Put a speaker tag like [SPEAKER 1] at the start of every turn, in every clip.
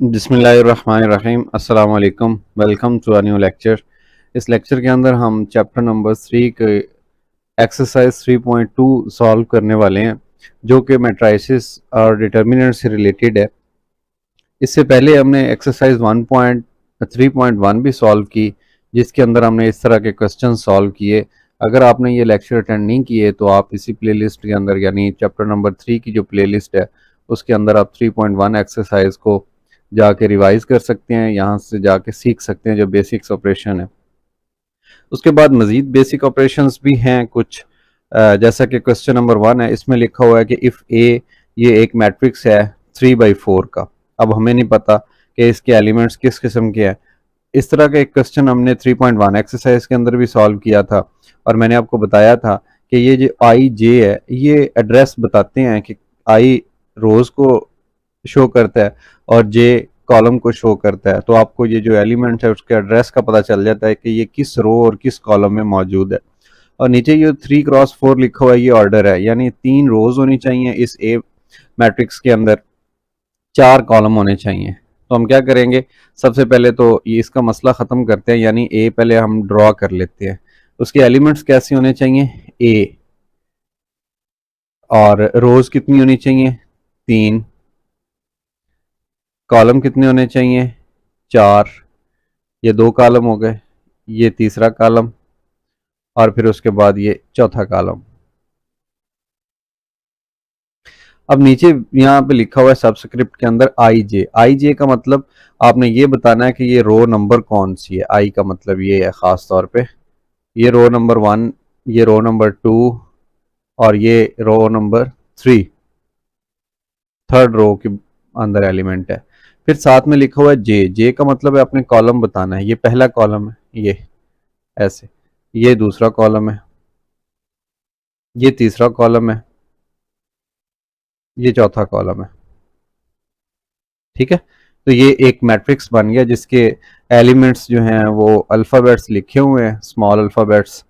[SPEAKER 1] बिस्मिल्लाहिर्रहमानिर्रहीम अस्सलाम वालेकुम। Welcome to a new lecture. इस लेक्चर के अंदर हम चैप्टर नंबर 3 के एक्सरसाइज 3.2 सॉल्व करने वाले हैं, जो कि मैट्राइसिस और डिटर्मिनेंट से रिलेटेड है। इससे पहले हमने एक्सरसाइज 1.3.1 भी सॉल्व की, जिसके अंदर हमने इस तरह के क्वेश्चन सॉल्व किए। अगर आपने ये लेक्चर अटेंड नहीं किए तो आप इसी प्लेलिस्ट के अंदर, यानी चैप्टर नंबर 3 की जो प्लेलिस्ट है उसके अंदर आप 3.1 एक्सरसाइज को जाके रिवाइज कर सकते हैं, यहाँ से जाके सीख सकते हैं जो बेसिक्स ऑपरेशन है। उसके बाद मज़ीद बेसिक ऑपरेशंस भी हैं कुछ, जैसा कि क्वेश्चन नंबर 1 है, इसमें लिखा हुआ है कि इफ़ ए, ये एक मैट्रिक्स है 3/4 का। अब हमें नहीं पता कि इसके एलिमेंट्स किस किस्म के हैं। इस तरह का एक क्वेश्चन हमने 3.1 एक्सरसाइज के अंदर भी सॉल्व किया था, और मैंने आपको बताया था कि ये जो आई जे है ये एड्रेस बताते हैं कि आई रोज़ को शो करता है और जे कॉलम को शो करता है। तो आपको ये जो एलिमेंट है उसके एड्रेस का पता चल जाता है कि ये किस रो और किस कॉलम में मौजूद है। और नीचे ये 3x4 लिखा हुआ है, ये ऑर्डर है, यानी 3 रोज होनी चाहिए इस ए मैट्रिक्स के अंदर, 4 कॉलम होने चाहिए। तो हम क्या करेंगे, सबसे पहले तो ये इसका मसला ख़त्म करते हैं, यानी ए पहले हम ड्रॉ कर लेते हैं। उसके एलिमेंट्स कैसे होने चाहिए, ए, और रोज कितनी होनी चाहिए, 3, कॉलम कितने होने चाहिए, 4, ये 2 कॉलम हो गए, ये तीसरा कॉलम, और फिर उसके बाद ये चौथा कॉलम। अब नीचे यहाँ पे लिखा हुआ है सबस्क्रिप्ट के अंदर आई जे का मतलब आपने ये बताना है कि ये रो नंबर कौन सी है। आई का मतलब ये है ख़ास तौर पे, ये रो नंबर 1, ये रो नंबर 2, और ये रो नंबर 3, थर्ड रो के अंदर एलिमेंट है। फिर साथ में लिखा हुआ है जे का मतलब है आपने कॉलम बताना है। ये पहला कॉलम है, ये ऐसे, ये दूसरा कॉलम है, ये तीसरा कॉलम है, ये चौथा कॉलम है। ठीक है, तो ये एक मैट्रिक्स बन गया जिसके एलिमेंट्स जो हैं वो अल्फ़ाबेट्स लिखे हुए हैं, स्मॉल अल्फ़ाबेट्स।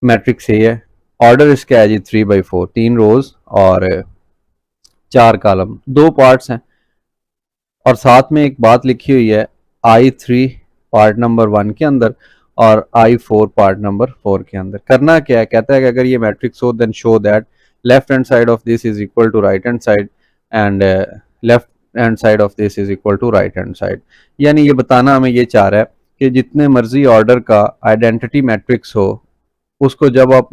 [SPEAKER 1] मैट्रिक्स ये है, ऑर्डर इसका है जी 3/4, 3 रोज और 4 कॉलम, 2 पार्ट्स हैं। और साथ में एक बात लिखी हुई है, I3 पार्ट नंबर 1 के अंदर और I4 पार्ट नंबर 4 के अंदर। करना क्या है, कहता है कि अगर ये मैट्रिक्स हो then show that left hand side of this is equal to right hand side and left hand side of this is equal to right hand side. यानी ये बताना हमें ये चाह रहा है कि जितने मर्जी ऑर्डर का आइडेंटिटी मैट्रिक्स हो, उसको जब आप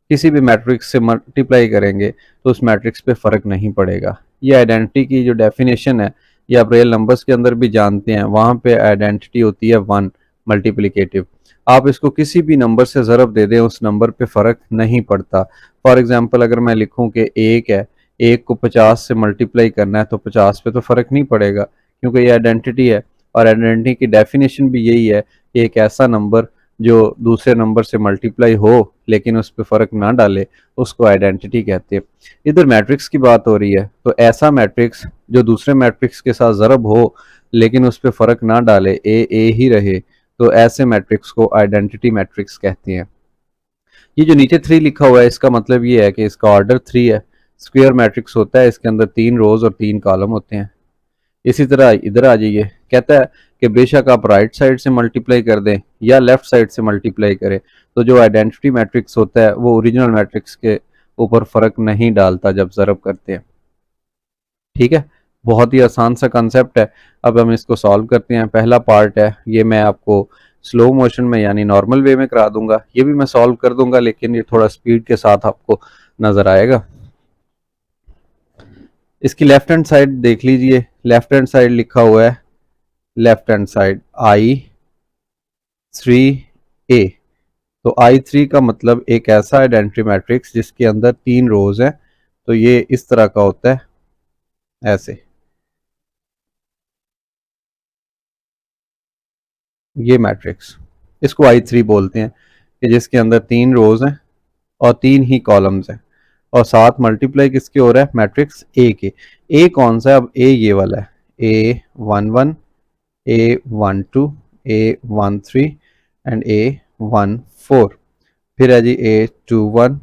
[SPEAKER 1] किसी भी मैट्रिक्स से मल्टीप्लाई करेंगे तो उस मैट्रिक्स पे फ़र्क नहीं पड़ेगा। ये आइडेंटिटी की जो डेफिनेशन है ये आप रियल नंबर्स के अंदर भी जानते हैं, वहाँ पे आइडेंटिटी होती है 1 मल्टीप्लिकेटिव। आप इसको किसी भी नंबर से ज़रब दे दें उस नंबर पे फ़र्क नहीं पड़ता। फॉर एग्जांपल अगर मैं लिखूं कि 1 है, 1 को 50 से मल्टीप्लाई करना है तो 50 पे तो फ़र्क नहीं पड़ेगा, क्योंकि ये आइडेंटिटी है। और आइडेंटिटी की डेफिनेशन भी यही है कि एक ऐसा नंबर जो दूसरे नंबर से मल्टीप्लाई हो लेकिन उस पर फ़र्क ना डाले, उसको आइडेंटिटी कहते हैं। इधर मैट्रिक्स की बात हो रही है, तो ऐसा मैट्रिक्स जो दूसरे मैट्रिक्स के साथ ज़रब हो लेकिन उस पर फ़र्क ना डाले, ए ही रहे, तो ऐसे मैट्रिक्स को आइडेंटिटी मैट्रिक्स कहते हैं। ये जो नीचे 3 लिखा हुआ है इसका मतलब ये है कि इसका ऑर्डर 3 है। स्क्वायर मैट्रिक्स होता है, इसके अंदर 3 रोज और 3 कॉलम होते हैं। इसी तरह इधर आ जाइए, कहता है कि बेशक आप राइट साइड से मल्टीप्लाई कर दें या लेफ्ट साइड से मल्टीप्लाई करें, तो जो आइडेंटिटी मैट्रिक्स होता है वो ओरिजिनल मैट्रिक्स के ऊपर फ़र्क नहीं डालता जब ज़रब करते हैं। ठीक है, बहुत ही आसान सा कंसेप्ट है। अब हम इसको सॉल्व करते हैं। पहला पार्ट है, ये मैं आपको स्लो मोशन में यानी नॉर्मल वे में करा दूंगा, ये भी मैं सॉल्व कर दूंगा लेकिन ये थोड़ा स्पीड के साथ आपको नज़र आएगा। इसकी लेफ्ट हैंड साइड देख लीजिए, लेफ्ट हैंड साइड लिखा हुआ है, लेफ्ट हैंड साइड I3A। तो I3 का मतलब एक ऐसा आइडेंटिटी मैट्रिक्स जिसके अंदर 3 रोज हैं, तो ये इस तरह का होता है, ऐसे, ये मैट्रिक्स, इसको I3 बोलते हैं, कि जिसके अंदर 3 रोज हैं और 3 ही कॉलम्स हैं, और साथ मल्टीप्लाई किसके हो रहा है, मैट्रिक्स ए के। ए कौन सा है, अब ए ये वाला है, A11, A12, A13 and A14। फिर है जी A21,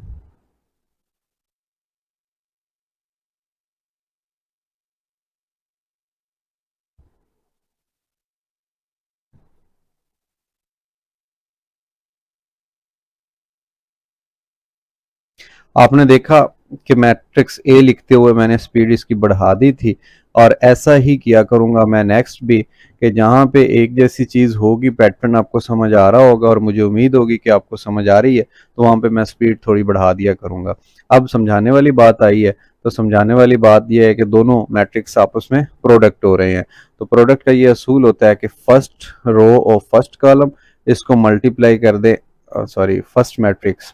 [SPEAKER 1] आपने देखा कि मैट्रिक्स ए लिखते हुए मैंने स्पीड इसकी बढ़ा दी थी, और ऐसा ही किया करूँगा मैं नेक्स्ट भी, कि जहाँ पे एक जैसी चीज़ होगी, पैटर्न आपको समझ आ रहा होगा और मुझे उम्मीद होगी कि आपको समझ आ रही है, तो वहाँ पे मैं स्पीड थोड़ी बढ़ा दिया करूँगा। अब समझाने वाली बात आई है, तो समझाने वाली बात यह है कि दोनों मैट्रिक्स आपस में प्रोडक्ट हो रहे हैं। तो प्रोडक्ट का ये असूल होता है कि फर्स्ट रो और फर्स्ट कॉलम इसको मल्टीप्लाई कर दे, sorry first matrix,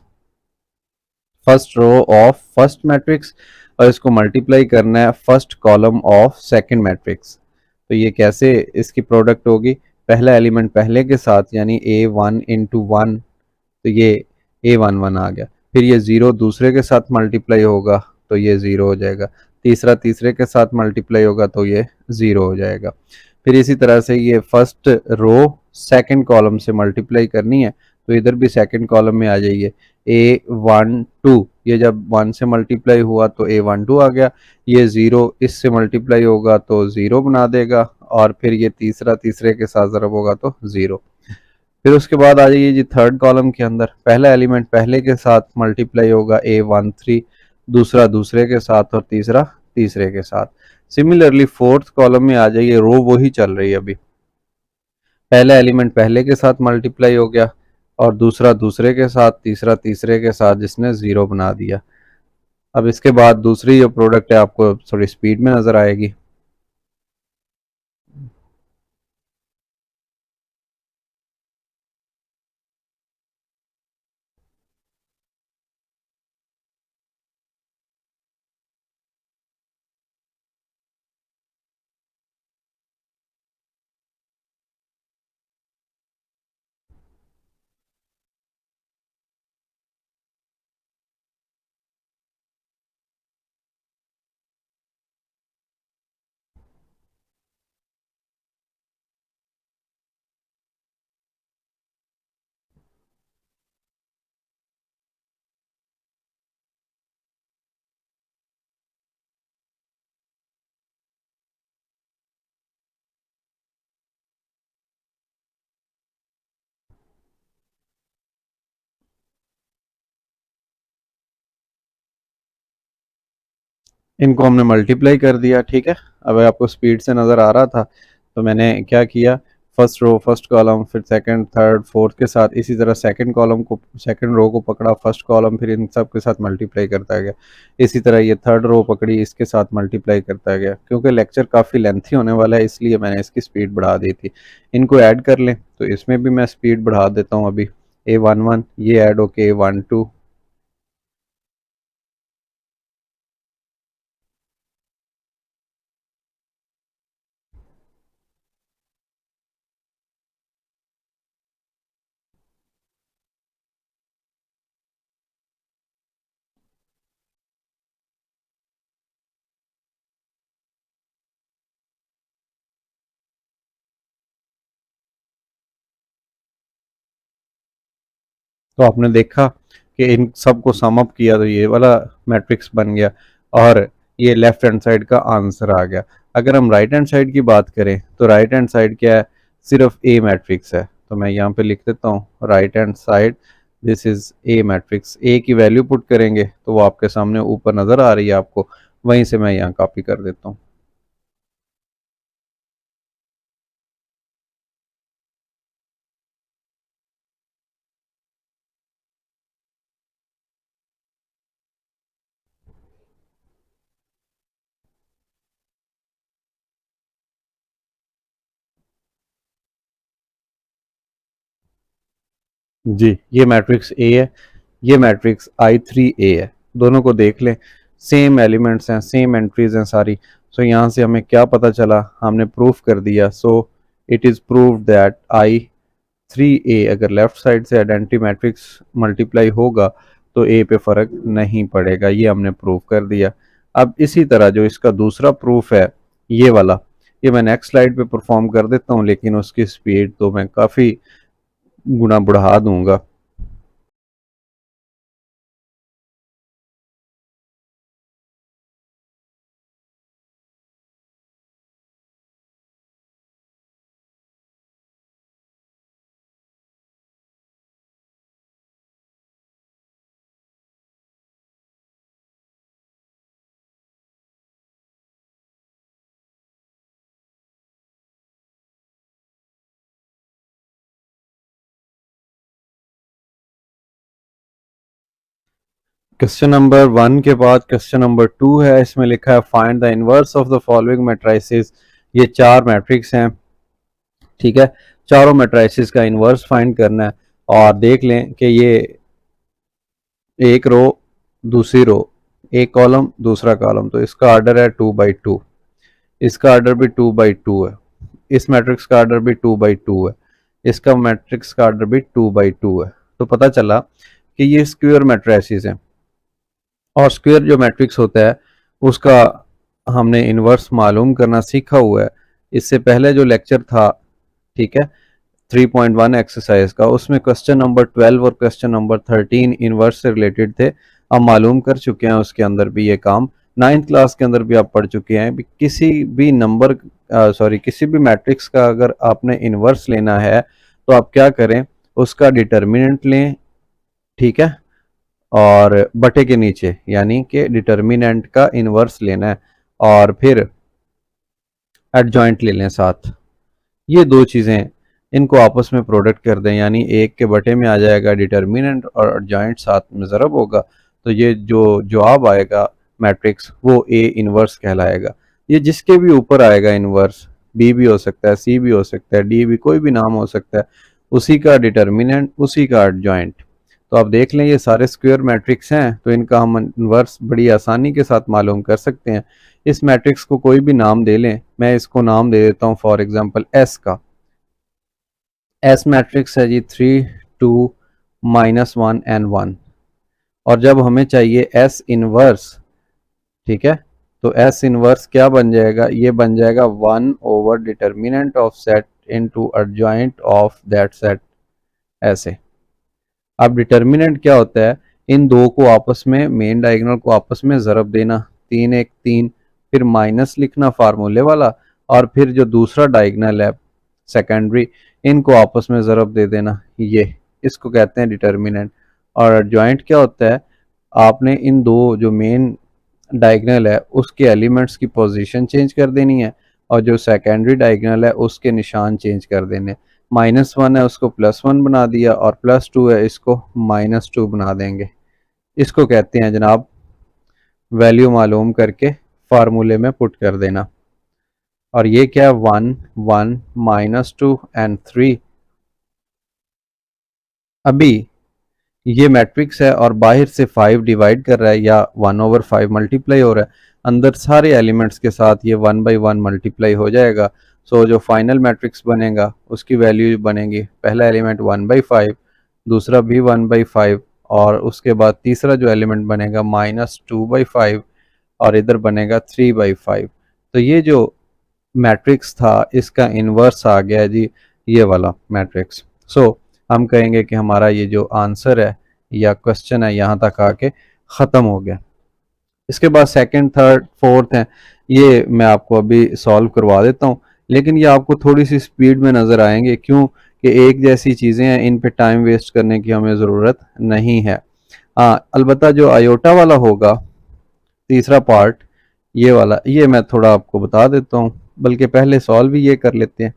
[SPEAKER 1] first row of first matrix, और इसको मल्टीप्लाई करना है first column of second matrix. तो ये कैसे इसकी प्रोडक्ट होगी, पहला एलिमेंट पहले के साथ यानी A1 × 1, तो ये A11 आ गया। फिर ये ज़ीरो दूसरे के साथ मल्टीप्लाई होगा तो ये ज़ीरो हो जाएगा, तीसरा तीसरे के साथ मल्टीप्लाई होगा तो ये ज़ीरो हो जाएगा। फिर इसी तरह से ये फर्स्ट रो सेकंड कॉलम से मल्टीप्लाई करनी है, तो इधर भी सेकंड कॉलम में आ जाइए, A12, ये जब 1 से मल्टीप्लाई हुआ तो A12 आ गया, ये ज़ीरो इससे मल्टीप्लाई होगा तो ज़ीरो बना देगा, और फिर ये तीसरा तीसरे के साथ ज़रब होगा तो ज़ीरो। फिर उसके बाद आ जाइए जी थर्ड कॉलम के अंदर, पहला एलिमेंट पहले के साथ मल्टीप्लाई होगा A13, दूसरा दूसरे के साथ और तीसरा तीसरे के साथ। सिमिलरली फोर्थ कॉलम में आ जाइए, रो वही चल रही है अभी, पहला एलिमेंट पहले के साथ मल्टीप्लाई हो गया और दूसरा दूसरे के साथ, तीसरा तीसरे के साथ, जिसने ज़ीरो बना दिया। अब इसके बाद दूसरी जो प्रोडक्ट है आपको थोड़ी स्पीड में नज़र आएगी। इनको हमने मल्टीप्लाई कर दिया, ठीक है। अब आपको स्पीड से नज़र आ रहा था, तो मैंने क्या किया, फर्स्ट रो फर्स्ट कॉलम, फिर सेकंड थर्ड फोर्थ के साथ, इसी तरह सेकंड कॉलम को सेकंड रो को पकड़ा, फर्स्ट कॉलम, फिर इन सब के साथ मल्टीप्लाई करता गया। इसी तरह ये थर्ड रो पकड़ी, इसके साथ मल्टीप्लाई करता गया। क्योंकि लेक्चर काफ़ी लेंथी होने वाला है, इसलिए मैंने इसकी स्पीड बढ़ा दी थी। इनको ऐड कर लें, तो इसमें भी मैं स्पीड बढ़ा देता हूँ अभी। A11 ये ऐड होके A12, तो आपने देखा कि इन सब को सम अप किया तो ये वाला मैट्रिक्स बन गया, और ये लेफ्ट हैंड साइड का आंसर आ गया। अगर हम राइट हैंड साइड की बात करें, तो राइट हैंड साइड क्या है, सिर्फ ए मैट्रिक्स है। तो मैं यहाँ पे लिख देता हूँ right hand side, this is a matrix. A की वैल्यू पुट करेंगे तो वो आपके सामने ऊपर नज़र आ रही है आपको, वहीं से मैं यहाँ कॉपी कर देता हूँ। जी, ये मैट्रिक्स ए है, ये मैट्रिक्स I3A है। दोनों को देख लें, सेम एलिमेंट्स हैं, सेम एंट्रीज हैं सारी। सो यहाँ से हमें क्या पता चला, हमने प्रूफ कर दिया। So it is prove that I3A अगर लेफ्ट साइड से आइडेंटिटी मैट्रिक्स मल्टीप्लाई होगा तो ए पे फ़र्क नहीं पड़ेगा, ये हमने प्रूफ कर दिया। अब इसी तरह जो इसका दूसरा प्रूफ है, ये वाला, ये मैं नेक्स्ट स्लाइड पे परफॉर्म कर देता हूँ, लेकिन उसकी स्पीड तो मैं काफ़ी गुना बढ़ा दूंगा। क्वेश्चन नंबर 1 के बाद क्वेश्चन नंबर 2 है, इसमें लिखा है find the inverse of the following matrices. ये 4 मैट्रिक्स हैं, ठीक है। चारों मैट्रिसेस का इनवर्स फाइंड करना है और देख लें कि ये एक रो, दूसरी रो, एक कॉलम, दूसरा कॉलम, तो इसका आर्डर है 2/2, इसका आर्डर भी 2/2 है, इस मैट्रिक्स का आर्डर भी 2/2 है, इसका मैट्रिक्स का आर्डर भी 2/2 है। तो पता चला कि ये स्क्वायर मैट्रिसेस हैं और स्क्वायर जो मैट्रिक्स होता है उसका हमने इनवर्स मालूम करना सीखा हुआ है। इससे पहले जो लेक्चर था, ठीक है, 3.1 एक्सरसाइज का, उसमें क्वेश्चन नंबर 12 और क्वेश्चन नंबर 13 इनवर्स से रिलेटेड थे। हम मालूम कर चुके हैं उसके अंदर भी ये काम, 9th क्लास के अंदर भी आप पढ़ चुके हैं। किसी भी नंबर किसी भी मैट्रिक्स का अगर आपने इनवर्स लेना है तो आप क्या करें, उसका डिटर्मिनेंट लें, ठीक है, और बटे के नीचे यानी कि डिटर्मिनेंट का इनवर्स लेना है और फिर एडजॉइंट ले लें साथ। ये दो चीज़ें, इनको आपस में प्रोडक्ट कर दें, यानी एक के बटे में आ जाएगा डिटर्मिनेंट और एडजॉइंट साथ में ज़रब होगा, तो ये जो जवाब आएगा मैट्रिक्स वो ए इनवर्स कहलाएगा। ये जिसके भी ऊपर आएगा इनवर्स, बी भी हो सकता है, सी भी हो सकता है, डी भी, कोई भी नाम हो सकता है, उसी का डिटर्मिनेंट उसी का एडजॉइंट। तो आप देख लें ये सारे स्क्वायर मैट्रिक्स हैं, तो इनका हम इनवर्स बड़ी आसानी के साथ मालूम कर सकते हैं। इस मैट्रिक्स को कोई भी नाम दे लें, मैं इसको नाम दे देता हूँ फॉर एग्जांपल एस का। एस मैट्रिक्स है जी 3 2 -1 एंड 1, और जब हमें चाहिए एस इनवर्स, ठीक है, तो एस इनवर्स क्या बन जाएगा, ये बन जाएगा 1 over determinant of set into adjoint of that set, ऐसे। अब डिटर्मिनेंट क्या होता है, इन दो को आपस में, मेन डायगोनल को आपस में ज़रब देना, 3 1 3, फिर माइनस लिखना फार्मूले वाला, और फिर जो दूसरा डायगोनल है सेकेंडरी, इनको आपस में ज़रब दे देना, ये इसको कहते हैं डिटर्मिनेंट। और एडजॉइंट क्या होता है, आपने इन दो जो मेन डायगोनल है उसके एलिमेंट्स की पोजीशन चेंज कर देनी है और जो सेकेंडरी डायगोनल है उसके निशान चेंज कर देने। -1 है उसको +1 बना दिया और +2 है इसको -2 बना देंगे। इसको कहते हैं जनाब वैल्यू मालूम करके फार्मूले में पुट कर देना। और ये क्या, 1 1 -2 एंड 3। अभी ये मैट्रिक्स है और बाहर से 5 डिवाइड कर रहा है या 1/5 मल्टीप्लाई हो रहा है, अंदर सारे एलिमेंट्स के साथ ये 1/1 मल्टीप्लाई हो जाएगा। सो जो फाइनल मैट्रिक्स बनेगा उसकी वैल्यू बनेगी, पहला एलिमेंट 1/5, दूसरा भी 1/5, और उसके बाद तीसरा जो एलिमेंट बनेगा -2/5, और इधर बनेगा 3/5। तो ये जो मैट्रिक्स था इसका इन्वर्स आ गया जी, ये वाला मैट्रिक्स। सो हम कहेंगे कि हमारा ये जो आंसर है या क्वेश्चन है यहाँ तक आके ख़त्म हो गया। इसके बाद सेकंड, थर्ड, फोर्थ हैं, ये मैं आपको अभी सॉल्व करवा देता हूँ, लेकिन ये आपको थोड़ी सी स्पीड में नज़र आएंगे, क्यों कि एक जैसी चीज़ें हैं, इन पे टाइम वेस्ट करने की हमें ज़रूरत नहीं है। हाँ, अलबत्ता जो आयोटा वाला होगा, तीसरा पार्ट, ये वाला, ये मैं थोड़ा आपको बता देता हूँ, बल्कि पहले सॉल्व भी ये कर लेते हैं,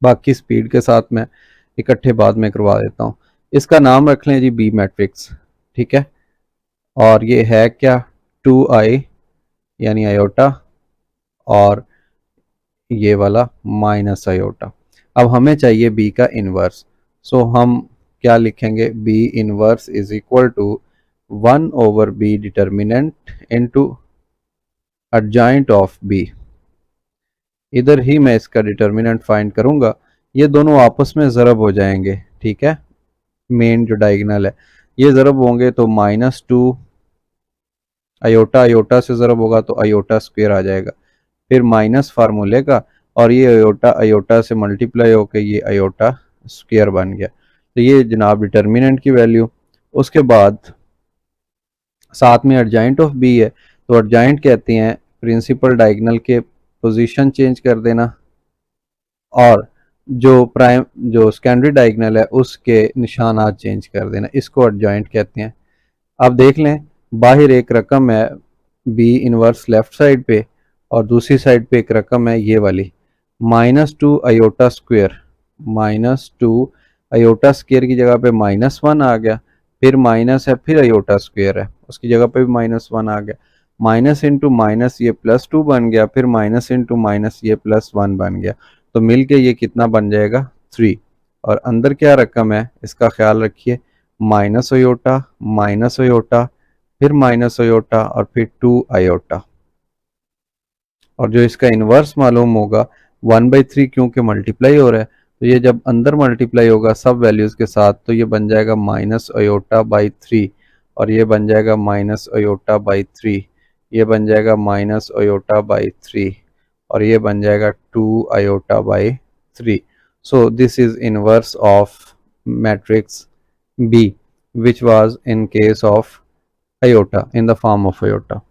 [SPEAKER 1] बाकी स्पीड के साथ मैं इकट्ठे बाद में करवा देता हूँ। इसका नाम रख लें जी बी मैट्रिक्स, ठीक है, और ये है क्या, 2i यानी आयोटा, और ये वाला माइनस आयोटा। अब हमें चाहिए बी का इन्वर्स, सो हम क्या लिखेंगे, B inverse is equal to 1 over B determinant into adjoint of B. इधर ही मैं इसका डिटर्मिनेंट फाइंड करूंगा, ये दोनों आपस में ज़रब हो जाएंगे, ठीक है, मेन जो डायगोनल है ये ज़रब होंगे, तो -2 आयोटा आयोटा से ज़रब होगा तो आयोटा स्क्वायर आ जाएगा, फिर माइनस फार्मूले का, और ये आयोटा आयोटा से मल्टीप्लाई होकर ये आयोटा स्क्वायर बन गया। तो ये जनाब डिटर्मिनेंट की वैल्यू। उसके बाद साथ में एडजॉइंट ऑफ बी है, तो एडजॉइंट कहते हैं प्रिंसिपल डायगोनल के पोजीशन चेंज कर देना, और जो सेकेंडरी डायगोनल है उसके निशानात चेंज कर देना, इसको एडजॉइंट कहते हैं। अब देख लें, बाहर एक रकम है बी इनवर्स लेफ्ट साइड पे, और दूसरी साइड पे एक रकम है ये वाली -2 आयोटा स्क्वायर, -2 आयोटा स्क्वायर की जगह पे -1 आ गया, फिर माइनस है, फिर आयोटा स्क्वायर है, उसकी जगह पे भी -1 आ गया, माइनस इंटू माइनस ये +2 बन गया, फिर माइनस इंटू माइनस ये +1 बन गया, तो मिलके ये कितना बन जाएगा 3। और अंदर क्या रकम है इसका ख्याल रखिए, माइनस आयोटा, फिर माइनस आयोटा और फिर 2 आयोटा। और जो इसका इन्वर्स मालूम होगा 1/3, क्योंकि मल्टीप्लाई हो रहा है, तो ये जब अंदर मल्टीप्लाई होगा सब वैल्यूज़ के साथ, तो ये बन जाएगा -i/3, और ये बन जाएगा -i/3, ये बन जाएगा -i/3, और ये बन जाएगा 2i/3। So this is inverse of matrix B which was in case of iota, in the form of iota.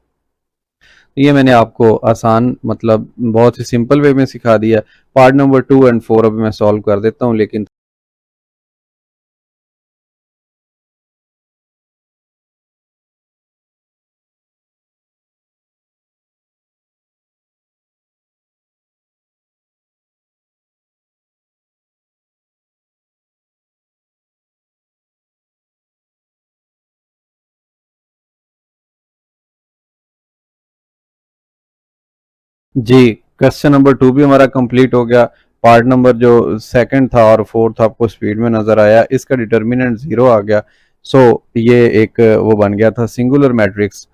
[SPEAKER 1] ये मैंने आपको आसान मतलब बहुत ही सिंपल वे में सिखा दिया। पार्ट नंबर 2 एंड 4 अभी मैं सॉल्व कर देता हूँ, लेकिन जी, क्वेश्चन नंबर 2 भी हमारा कंप्लीट हो गया। पार्ट नंबर जो सेकंड था और फोर्थ आपको स्पीड में नजर आया, इसका डिटर्मिनेंट 0 आ गया। सो ये एक वो बन गया था सिंगुलर मैट्रिक्स।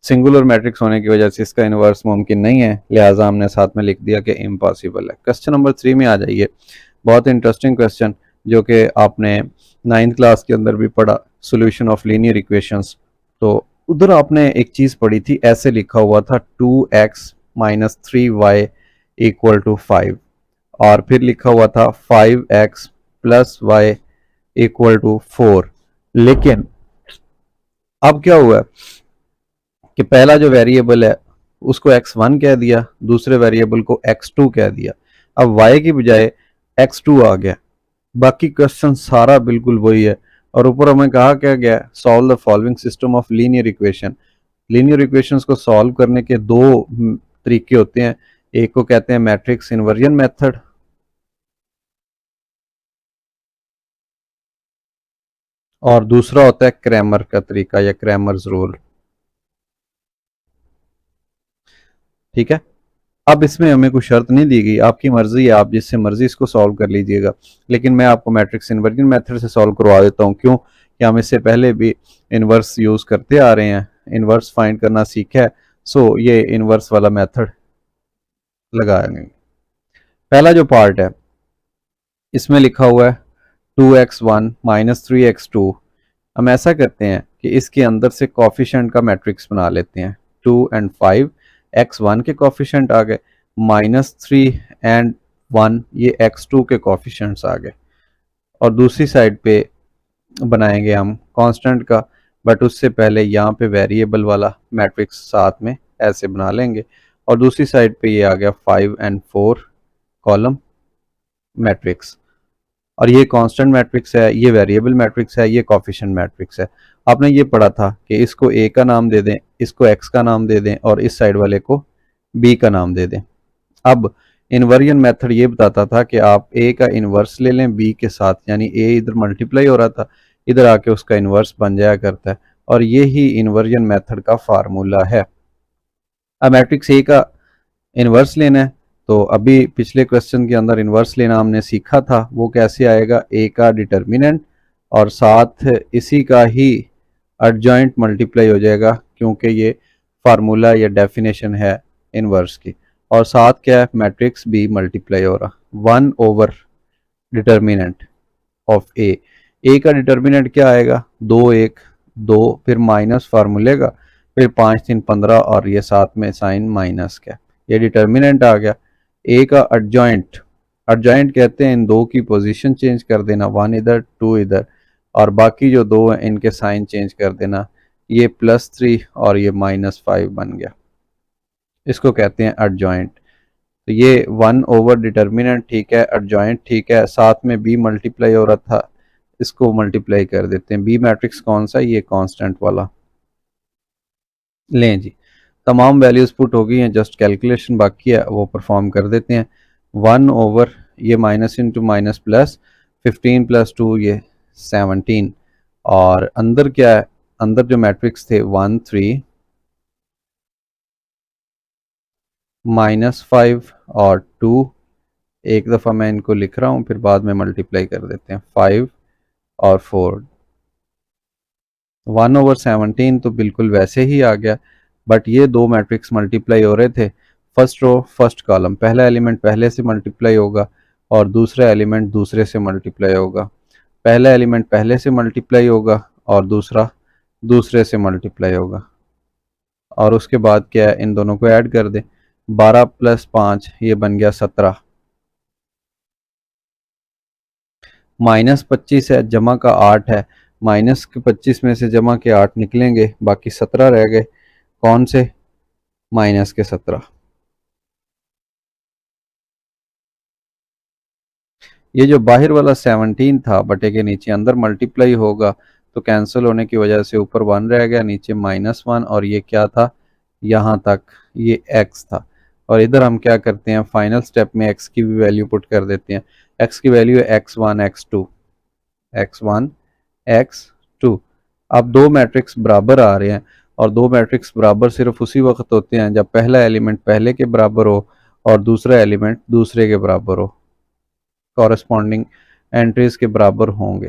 [SPEAKER 1] सिंगुलर मैट्रिक्स होने की वजह से इसका इन्वर्स मुमकिन नहीं है, लिहाजा हमने साथ में लिख दिया कि इम्पॉसिबल है। क्वेश्चन नंबर 3 में आ जाइए। बहुत इंटरेस्टिंग क्वेश्चन जो कि आपने 9th क्लास के अंदर भी पढ़ा, सॉल्यूशन ऑफ लीनियर इक्वेशंस। तो उधर आपने एक चीज़ पढ़ी थी, ऐसे लिखा हुआ था 2x minus 3y equal to 5, और फिर लिखा हुआ था 5x plus Y equal to 4। लेकिन अब क्या हुआ कि पहला जो वेरिएबल है उसको x1 कह दिया, दूसरे वेरिएबल को x2 कह दिया, अब y की बजाय x2 आ गया। बाकी क्वेश्चन सारा बिल्कुल वही है, और ऊपर हमें कहा क्या गया, solve the following system of linear equation. Linear equations को सॉल्व करने के दो तरीके होते हैं, एक को कहते हैं मैट्रिक्स इन्वर्जन मेथड, और दूसरा होता है क्रैमर का तरीका या क्रैमर्स रूल। ठीक है, अब इसमें हमें कोई शर्त नहीं दी गई, आपकी मर्जी है, आप जिससे मर्जी इसको सॉल्व कर लीजिएगा, लेकिन मैं आपको मैट्रिक्स इन्वर्जन मेथड से सॉल्व करवा देता हूँ। क्यों कि हम इससे पहले भी इन्वर्स यूज करते आ रहे हैं, इन्वर्स फाइंड करना सीखा है, सो ये इन्वर्स वाला मेथड लगाएंगे। पहला जो पार्ट है इसमें लिखा हुआ है 2x1 माइनस 3x2। हम ऐसा करते हैं कि इसके अंदर से कॉफिशेंट का मैट्रिक्स बना लेते हैं। 2 एंड 5, x1 के कॉफिशेंट आ गए, -3 एंड 1 ये x2 के कॉफिशेंट्स आ गए, और दूसरी साइड पे बनाएंगे हम कांस्टेंट का, बट उससे पहले यहाँ पे वेरिएबल वाला मैट्रिक्स साथ में ऐसे बना लेंगे, और दूसरी साइड पे ये आ गया 5 एंड 4 कॉलम मैट्रिक्स, और ये कांस्टेंट मैट्रिक्स है, ये वेरिएबल मैट्रिक्स है, ये कोफिशिएंट मैट्रिक्स है। आपने ये पढ़ा था कि इसको ए का नाम दे दें, इसको एक्स का नाम दे दें, और इस साइड वाले को बी का नाम दे दें। अब इन्वर्जन मेथड ये बताता था कि आप ए का इन्वर्स ले लें बी के साथ, यानी ए इधर मल्टीप्लाई हो रहा था, इधर आके उसका इन्वर्स बन जाया करता है, और ये ही इन्वर्जन मेथड का फार्मूला है। अब मैट्रिक्स ए का इन्वर्स लेना है, तो अभी पिछले क्वेश्चन के अंदर इन्वर्स लेना हमने सीखा था, वो कैसे आएगा, ए का डिटर्मिनेंट और साथ इसी का ही एडजॉइंट मल्टीप्लाई हो जाएगा, क्योंकि ये फार्मूला या डेफिनेशन है इन्वर्स की, और साथ क्या है, मैट्रिक्स बी मल्टीप्लाई हो रहा, 1 ओवर डिटर्मिनेंट ऑफ ए का डिटर्मिनेंट क्या आएगा, 2 1 2, फिर माइनस फार्मूले का, फिर 5 3 15, और ये साथ में साइन माइनस का, ये डिटर्मिनेंट आ गया। ए का एडजॉइंट, एडजॉइंट कहते हैं इन दो की पोजीशन चेंज कर देना, 1 इधर 2 इधर, और बाकी जो दो हैं इनके साइन चेंज कर देना, ये +3 और ये -5 बन गया, इसको कहते हैं एडजॉइंट। तो ये 1 ओवर डिटर्मिनेंट ठीक है, एडजॉइंट ठीक है, साथ में बी मल्टीप्लाई हो रहा था, इसको मल्टीप्लाई कर देते हैं। बी मैट्रिक्स कौन सा, ये कांस्टेंट वाला। लें जी, तमाम वैल्यूज़ पुट हो गई हैं, जस्ट कैलकुलेशन बाकी है, वो परफॉर्म कर देते हैं। 1 ओवर ये माइनस इंटू माइनस प्लस, 15 + 2 ये 17, और अंदर क्या है, अंदर जो मैट्रिक्स थे 1 3 -5 और 2। एक दफ़ा मैं इनको लिख रहा हूँ, फिर बाद में मल्टीप्लाई कर देते हैं। 5 और 4, 1/17 तो बिल्कुल वैसे ही आ गया। बट ये दो मैट्रिक्स मल्टीप्लाई हो रहे थे, फर्स्ट रो फर्स्ट कॉलम, पहला एलिमेंट पहले से मल्टीप्लाई होगा और दूसरा एलिमेंट दूसरे से मल्टीप्लाई होगा। पहला एलिमेंट पहले से मल्टीप्लाई होगा और दूसरा दूसरे से मल्टीप्लाई होगा। और उसके बाद क्या है, इन दोनों को ऐड कर दे, 12 + 5 ये बन गया 17। -25 है, जमा का 8 है, माइनस के 25 में से जमा के 8 निकलेंगे, बाकी 17 रह गए। कौन से? माइनस के 17। ये जो बाहर वाला 17 था बटे के नीचे अंदर मल्टीप्लाई होगा, तो कैंसिल होने की वजह से ऊपर 1 रह गया, नीचे -1, और ये क्या था, यहाँ तक ये x था। और इधर हम क्या करते हैं, फाइनल स्टेप में x की भी वैल्यू पुट कर देते हैं। x की वैल्यू है x1 x2, x1 x2। अब दो मैट्रिक्स बराबर आ रहे हैं, और दो मैट्रिक्स बराबर सिर्फ उसी वक्त होते हैं जब पहला एलिमेंट पहले के बराबर हो और दूसरा एलिमेंट दूसरे के बराबर हो, कॉरस्पॉन्डिंग एंट्रीज के बराबर होंगे।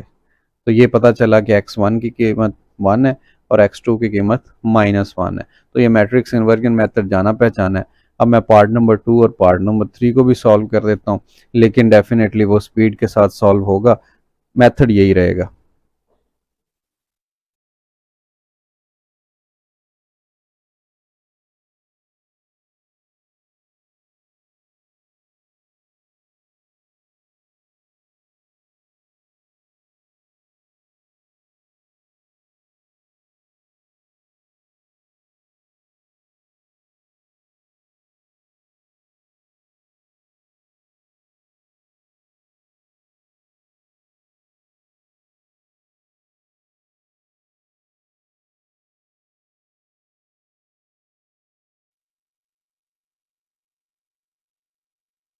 [SPEAKER 1] तो ये पता चला कि x1 की कीमत 1 है और x2 की कीमत -1 है। तो ये मैट्रिक्स इन्वर्जन मेथड जाना पहचाना है। अब मैं पार्ट नंबर 2 और पार्ट नंबर 3 को भी सॉल्व कर देता हूँ, लेकिन डेफिनेटली वो स्पीड के साथ सॉल्व होगा, मेथड यही रहेगा।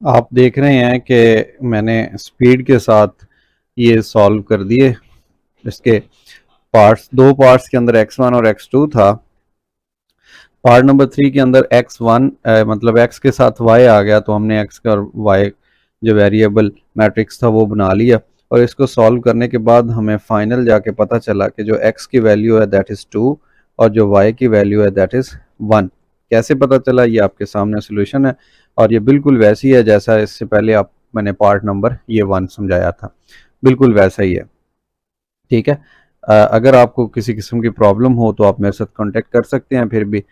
[SPEAKER 1] आप देख रहे हैं कि मैंने स्पीड के साथ ये सॉल्व कर दिए। इसके पार्ट्स, दो पार्ट्स के अंदर x1 और x2 था। पार्ट नंबर 3 के अंदर x1 मतलब x के साथ y आ गया, तो हमने x का और y जो वेरिएबल मैट्रिक्स था वो बना लिया। और इसको सॉल्व करने के बाद हमें फाइनल जाके पता चला कि जो x की वैल्यू है दैट इज़ 2 और जो y की वैल्यू है दैट इज़ 1। कैसे पता चला, ये आपके सामने सोल्यूशन है, और ये बिल्कुल वैसी है जैसा इससे पहले आप मैंने पार्ट नंबर ये 1 समझाया था, बिल्कुल वैसा ही है। ठीक है। अगर आपको किसी किस्म की प्रॉब्लम हो तो आप मेरे साथ कांटेक्ट कर सकते हैं। फिर भी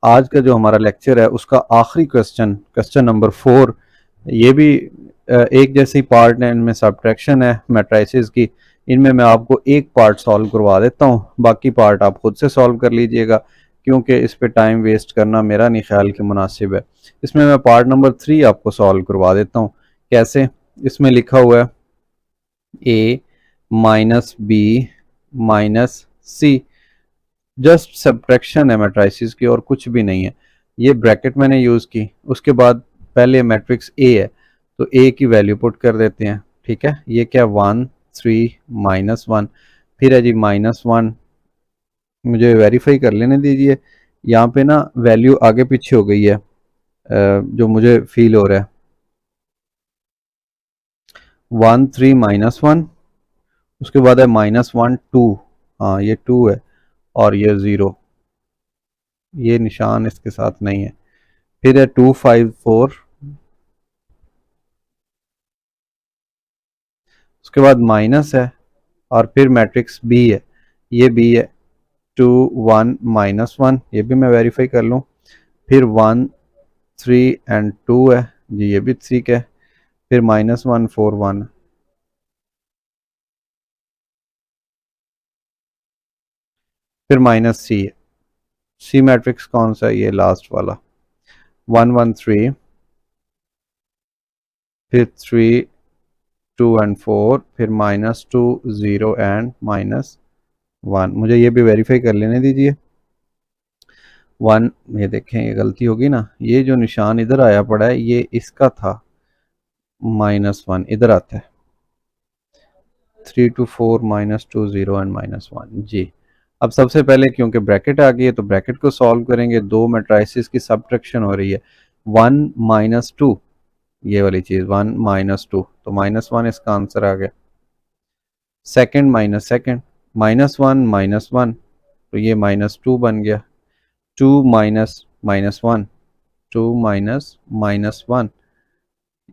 [SPEAKER 1] आज का जो हमारा लेक्चर है उसका आखिरी क्वेश्चन, क्वेश्चन नंबर 4, ये भी एक जैसे ही पार्ट है, इनमें सब्ट्रैक्शन है मैट्रिसेस की। इनमें मैं आपको एक पार्ट सॉल्व करवा देता हूँ, बाकी पार्ट आप खुद से सॉल्व कर लीजिएगा, क्योंकि इस पे टाइम वेस्ट करना मेरा नहीं ख्याल कि मुनासिब है। इसमें मैं पार्ट नंबर 3 आपको सॉल्व करवा देता हूँ। कैसे? इसमें लिखा हुआ है a minus B minus C, just subtraction है मैट्रिसेस की और कुछ भी नहीं है। ये ब्रैकेट मैंने यूज़ की, उसके बाद पहले मैट्रिक्स ए है तो ए की वैल्यू पुट कर देते हैं। ठीक है, ये क्या 1 3 -1, फिर है जी -1। मुझे वेरीफाई कर लेने दीजिए, यहाँ पे ना वैल्यू आगे पीछे हो गई है, जो मुझे फील हो रहा है। 1 3 -1, उसके बाद है -1 2, हाँ ये 2 है, और ये 0, ये निशान इसके साथ नहीं है। फिर है 2 5 4, उसके बाद माइनस है, और फिर मैट्रिक्स बी है, ये बी है 2 1 -1, ये भी मैं वेरीफाई कर लूँ। फिर 1 3 एंड 2 है जी, ये भी ठीक है। फिर -1 4 1, फिर माइनस सी है। सी मैट्रिक्स कौन सा है? ये लास्ट वाला 1 1 3, फिर 3 2 एंड 4, फिर -2 0 एंड -1। मुझे ये भी वेरीफाई कर लेने दीजिए। 1, ये देखें ये गलती होगी ना, ये जो निशान इधर आया पड़ा है ये इसका था, -1 इधर आता है। 3 to 4 -2 0 एंड -1 जी। अब सबसे पहले क्योंकि ब्रैकेट आ गई है तो ब्रैकेट को सॉल्व करेंगे। दो मैट्रिसेस की सबट्रैक्शन हो रही है, 1 -2, ये वाली चीज़ 1 -2, तो -1 इसका आंसर आ गया। सेकंड माइनस सेकंड, -1 तो ये -2 बन गया। 2 -1, 2 -1,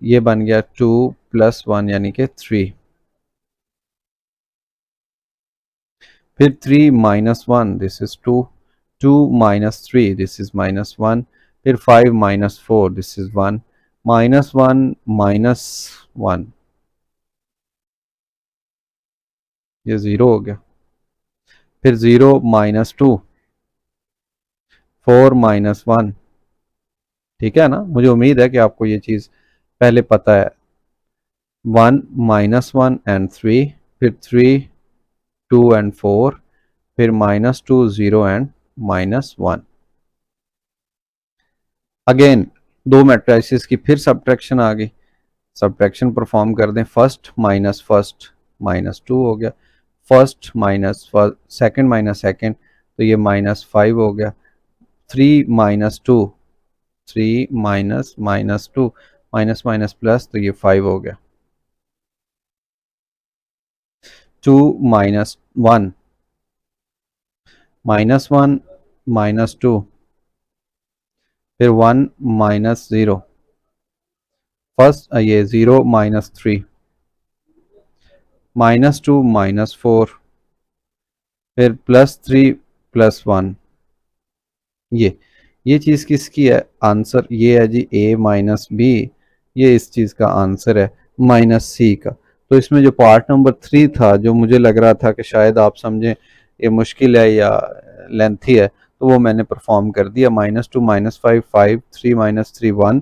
[SPEAKER 1] ये बन गया 2 + 1 यानी कि 3। फिर 3 -1, दिस इज 2, 2 -3, दिस इज -1। फिर 5 -4, दिस इज 1, -1 -1, ये 0 हो गया। फिर 0 -2, 4 -1, ठीक है ना। मुझे उम्मीद है कि आपको ये चीज़ पहले पता है। 1 -1 एंड 3, फिर 3 2 एंड 4, फिर -2 0 एंड -1। अगेन दो मैट्रिसेस की फिर सब्ट्रैक्शन आ गई। सब्ट्रैक्शन परफॉर्म कर दें। फर्स्ट माइनस फर्स्ट -2 हो गया, first minus second minus second, तो ये -5 हो गया। 3 -2, 3 -2, माइनस माइनस प्लस, तो ये 5 हो गया। 2 -1, -1 -2, फिर 1 -0, फर्स्ट ये 0 -3, -2 -4, फिर +3 +1। ये चीज़ किसकी है? आंसर ये है जी A-B, ये इस चीज़ का आंसर है -C का। तो इसमें जो पार्ट नंबर 3 था, जो मुझे लग रहा था कि शायद आप समझें ये मुश्किल है या लेंथी है, तो वो मैंने परफॉर्म कर दिया। -2 -5 5, 3 -3 1,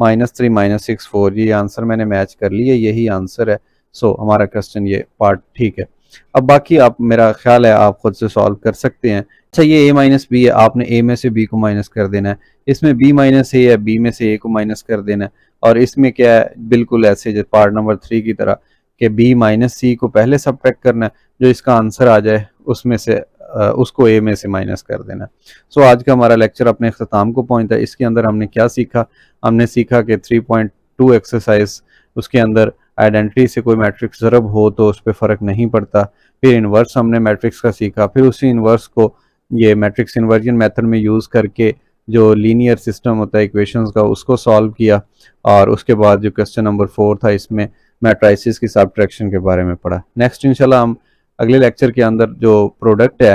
[SPEAKER 1] -3 -6 4, ये आंसर मैंने मैच कर लिया, यही आंसर है। सो हमारा क्वेश्चन ये पार्ट ठीक है। अब बाकी आप, मेरा ख्याल है आप खुद से सॉल्व कर सकते हैं। अच्छा, ये A-B है, आपने A में से B को माइनस कर देना है। इसमें B माइनस A है, B में से A को माइनस कर देना है। और इसमें क्या है, बिल्कुल ऐसे जो पार्ट नंबर 3 की तरह कि B माइनस C को पहले सब्ट्रैक्ट करना है, जो इसका आंसर आ जाए उसमें से उसको A में से माइनस कर देना है। सो आज का हमारा लेक्चर अपने अख्ताम को पहुंचता है। इसके अंदर हमने क्या सीखा? हमने सीखा कि 3.2 एक्सरसाइज, उसके अंदर आइडेंटिटी से कोई मैट्रिक्स ज़रब हो तो उस पर फ़र्क नहीं पड़ता। फिर इन्वर्स हमने मैट्रिक्स का सीखा, फिर उसी इन्वर्स को ये मैट्रिक्स इन्वर्जन मेथड में यूज़ करके जो लीनियर सिस्टम होता है इक्वेशंस का, उसको सॉल्व किया। और उसके बाद जो क्वेश्चन नंबर 4 था, इसमें मैट्राइसिस की सबट्रैक्शन के बारे में पढ़ा। नेक्स्ट इंशाल्लाह हम अगले लेक्चर के अंदर जो प्रोडक्ट है,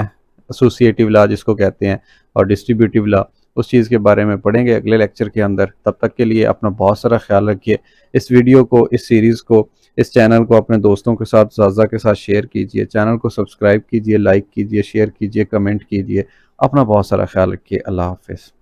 [SPEAKER 1] एसोसिएटिव लॉ जिसको कहते हैं, और डिस्ट्रीब्यूटिव लॉ, उस चीज़ के बारे में पढ़ेंगे अगले लेक्चर के अंदर। तब तक के लिए अपना बहुत सारा ख्याल रखिए। इस वीडियो को, इस सीरीज़ को, इस चैनल को अपने दोस्तों के साथ, साझा के साथ शेयर कीजिए। चैनल को सब्सक्राइब कीजिए, लाइक कीजिए, शेयर कीजिए, कमेंट कीजिए। अपना बहुत सारा ख्याल रखिए। अल्लाह हाफ़िज़।